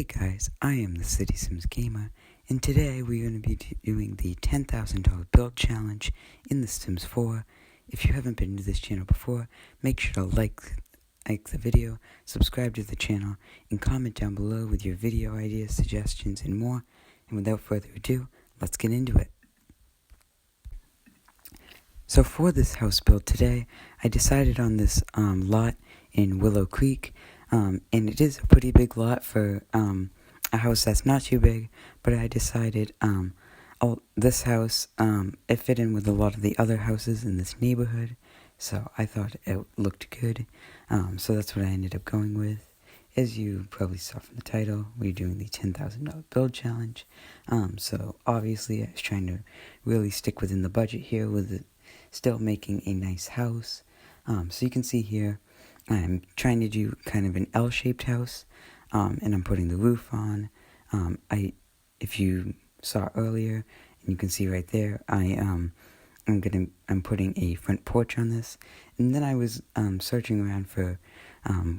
Hey guys, I am the City Sims Gamer, and today we're going to be doing the $10,000 build challenge in The Sims 4. If you haven't been to this channel before, make sure to like the video, subscribe to the channel, and comment down below with your video ideas, suggestions, and more. And without further ado, let's get into it. So for this house build today, I decided on this lot in Willow Creek. And it is a pretty big lot for a house that's not too big, but I decided this house, it fit in with a lot of the other houses in this neighborhood, so I thought it looked good, so that's what I ended up going with. As you probably saw from the title, we're doing the $10,000 build challenge, so obviously I was trying to really stick within the budget here with it, still making a nice house. So you can see here, I'm trying to do kind of an L-shaped house, and I'm putting the roof on. If you saw earlier, and you can see right there, I'm putting a front porch on this. And then I was searching around for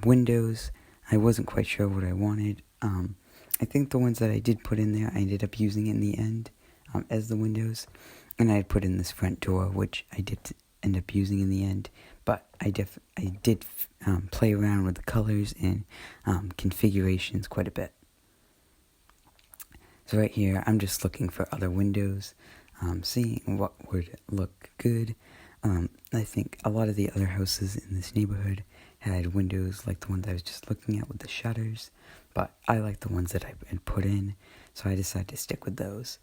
windows. I wasn't quite sure what I wanted. I think the ones that I did put in there, I ended up using in the end as the windows. And I put in this front door, which I did end up using in the end. But I did play around with the colors and configurations quite a bit. So right here, I'm just looking for other windows, seeing what would look good. I think a lot of the other houses in this neighborhood had windows like the ones I was just looking at with the shutters, but I like the ones that I had put in, so I decided to stick with those.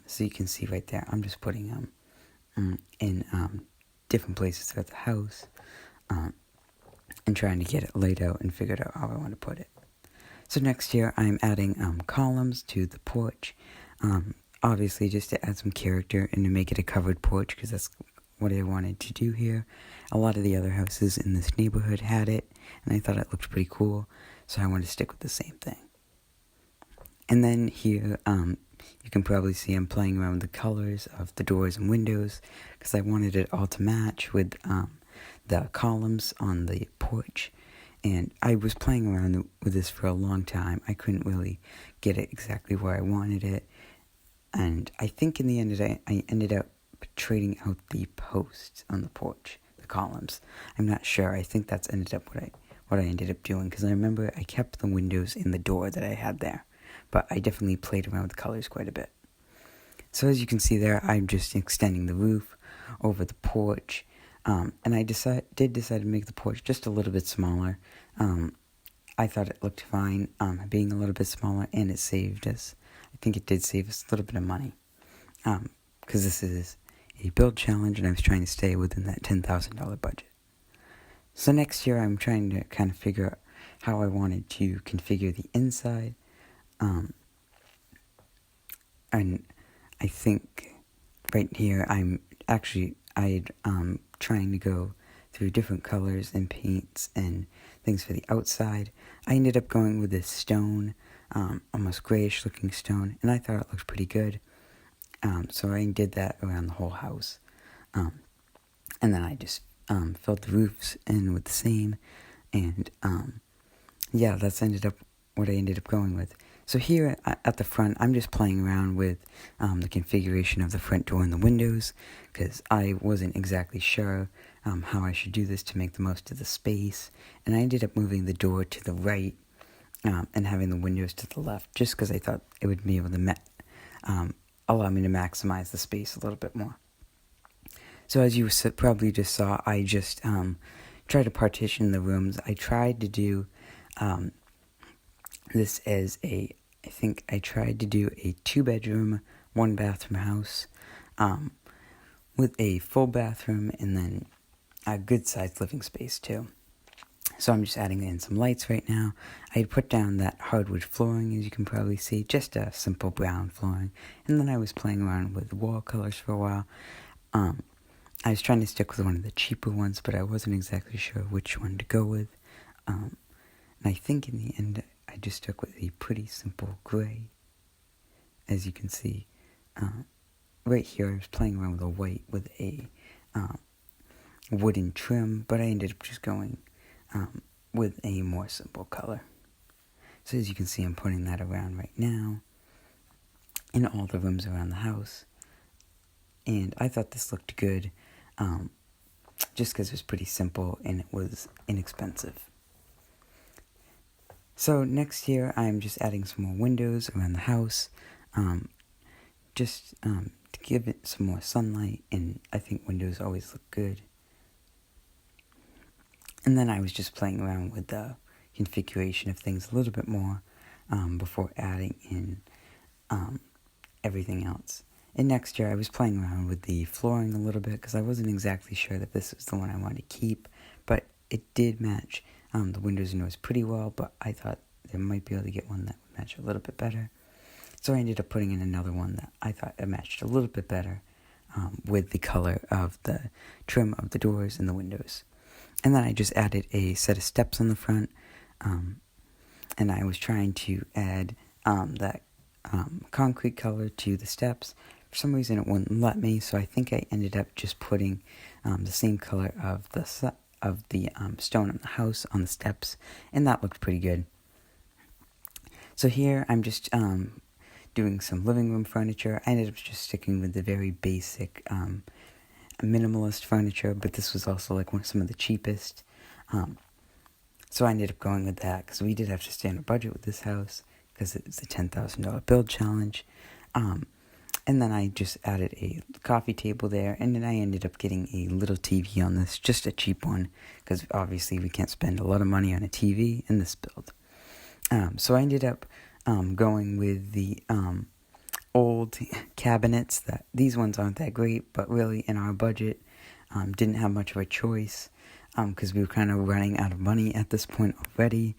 So you can see right there, I'm just putting them in different places throughout the house, and trying to get it laid out and figured out how I want to put it. So next here, I'm adding columns to the porch, obviously just to add some character and to make it a covered porch, because that's what I wanted to do here. A lot of the other houses in this neighborhood had it, and I thought it looked pretty cool, so I wanted to stick with the same thing. And then here, you can probably see I'm playing around with the colors of the doors and windows, because I wanted it all to match with the columns on the porch. And I was playing around with this for a long time. I couldn't really get it exactly where I wanted it. And I think in the end, I ended up trading out the posts on the porch, the columns. I'm not sure. I think that's ended up what I ended up doing, because I remember I kept the windows in the door that I had there. But I definitely played around with the colors quite a bit. So as you can see there, I'm just extending the roof over the porch. And I did decide to make the porch just a little bit smaller. I thought it looked fine, being a little bit smaller, and it saved us. I think it did save us a little bit of money, because this is a build challenge, and I was trying to stay within that $10,000 budget. So next year, I'm trying to kind of figure out how I wanted to configure the inside, and I think right here, I'm trying to go through different colors and paints and things for the outside. I ended up going with this stone, almost grayish looking stone, and I thought it looked pretty good. So I did that around the whole house. And then I just filled the roofs in with the same, and yeah, that's what I ended up going with. So here at the front, I'm just playing around with the configuration of the front door and the windows, because I wasn't exactly sure how I should do this to make the most of the space, and I ended up moving the door to the right and having the windows to the left, just because I thought it would be able to allow me to maximize the space a little bit more. So as you probably just saw, I just tried to partition the rooms. I tried to do this as I think I tried to do a 2-bedroom, 1-bathroom house with a full bathroom and then a good-sized living space too. So I'm just adding in some lights right now. I had put down that hardwood flooring, as you can probably see, just a simple brown flooring. And then I was playing around with wall colors for a while. I was trying to stick with one of the cheaper ones, but I wasn't exactly sure which one to go with. And I think in the end, I just stuck with a pretty simple gray. As you can see, right here, I was playing around with a white with a wooden trim, but I ended up just going with a more simple color. So as you can see, I'm putting that around right now in all the rooms around the house. And I thought this looked good, just because it was pretty simple and it was inexpensive. So next here, I'm just adding some more windows around the house, just to give it some more sunlight, and I think windows always look good. And then I was just playing around with the configuration of things a little bit more before adding in everything else. And next year, I was playing around with the flooring a little bit because I wasn't exactly sure that this was the one I wanted to keep, but it did match the windows and doors pretty well, but I thought I might be able to get one that would match a little bit better. So I ended up putting in another one that I thought it matched a little bit better with the color of the trim of the doors and the windows. And then I just added a set of steps on the front, and I was trying to add that concrete color to the steps. For some reason it wouldn't let me, so I think I ended up just putting the same color of the stone on the house on the steps, and that looked pretty good. So here I'm just doing some living room furniture. I ended up just sticking with the very basic minimalist furniture, but this was also like some of the cheapest. So I ended up going with that because we did have to stay on a budget with this house because it was a $10,000 build challenge. And then I just added a coffee table there, and then I ended up getting a little TV on this, just a cheap one, because obviously we can't spend a lot of money on a TV in this build. So I ended up going with the old cabinets. That these ones aren't that great, but really in our budget, didn't have much of a choice because we were kind of running out of money at this point already.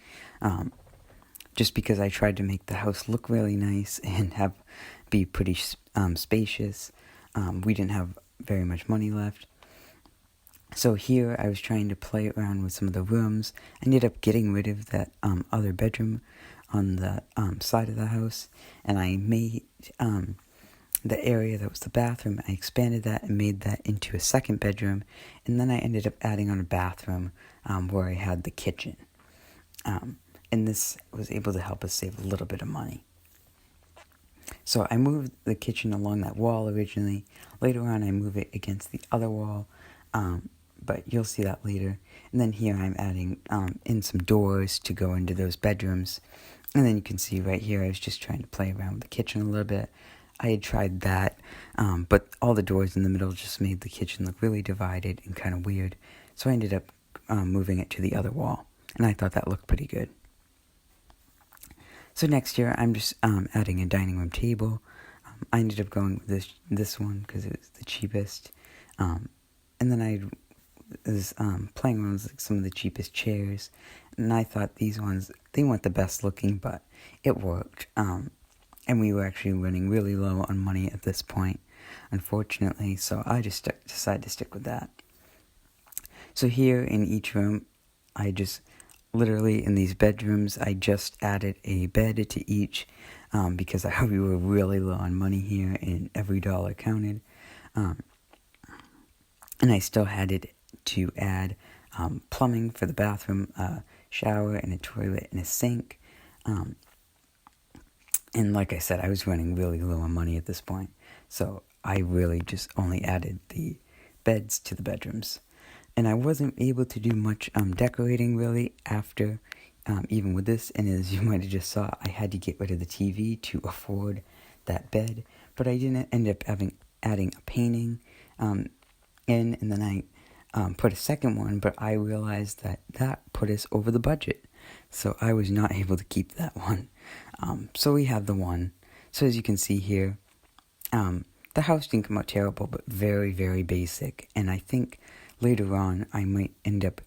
Just because I tried to make the house look really nice and be pretty spacious. We didn't have very much money left. So here I was trying to play around with some of the rooms. I ended up getting rid of that other bedroom on the side of the house, and I made the area that was the bathroom, I expanded that and made that into a second bedroom, and then I ended up adding on a bathroom where I had the kitchen. And this was able to help us save a little bit of money. So I moved the kitchen along that wall originally. Later on, I move it against the other wall, but you'll see that later. And then here I'm adding in some doors to go into those bedrooms. And then you can see right here, I was just trying to play around with the kitchen a little bit. I had tried that, but all the doors in the middle just made the kitchen look really divided and kind of weird. So I ended up moving it to the other wall, and I thought that looked pretty good. So next year, I'm just adding a dining room table. I ended up going with this one because it was the cheapest. And then I was playing around with some of the cheapest chairs. And I thought these ones, they weren't the best looking, but it worked. And we were actually running really low on money at this point, unfortunately. So I just decided to stick with that. So here in each room, I just... literally, in these bedrooms, I just added a bed to each because we were really low on money here and every dollar counted. And I still had it to add plumbing for the bathroom, a shower and a toilet and a sink. And like I said, I was running really low on money at this point. So I really just only added the beds to the bedrooms. And I wasn't able to do much decorating really after, even with this. And as you might have just saw, I had to get rid of the TV to afford that bed. But I didn't end up adding a painting in, and then I put a second one. But I realized that put us over the budget. So I was not able to keep that one. So we have the one. So as you can see here, the house didn't come out terrible, but very, very basic. And I think... later on, I might end up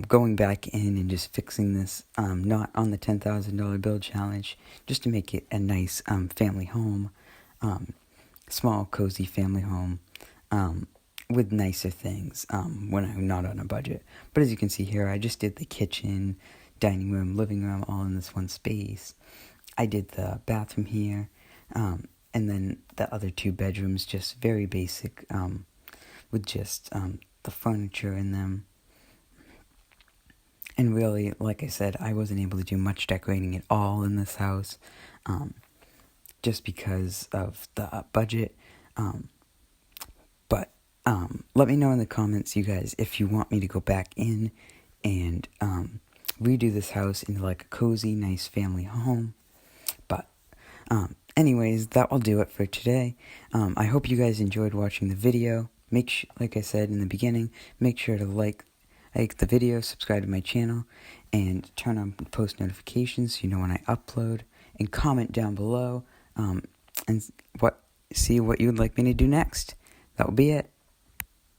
going back in and just fixing this, not on the $10,000 build challenge, just to make it a nice family home, small, cozy family home, with nicer things when I'm not on a budget. But as you can see here, I just did the kitchen, dining room, living room, all in this one space. I did the bathroom here, and then the other two bedrooms, just very basic, with just... the furniture in them. And really, like I said, I wasn't able to do much decorating at all in this house, just because of the budget. But let me know in the comments, you guys, if you want me to go back in and redo this house into like a cozy, nice family home. But anyways, that will do it for today. I hope you guys enjoyed watching the video. Like I said in the beginning, make sure to like the video, subscribe to my channel, and turn on post notifications so you know when I upload, and comment down below and see what you would like me to do next. That will be it.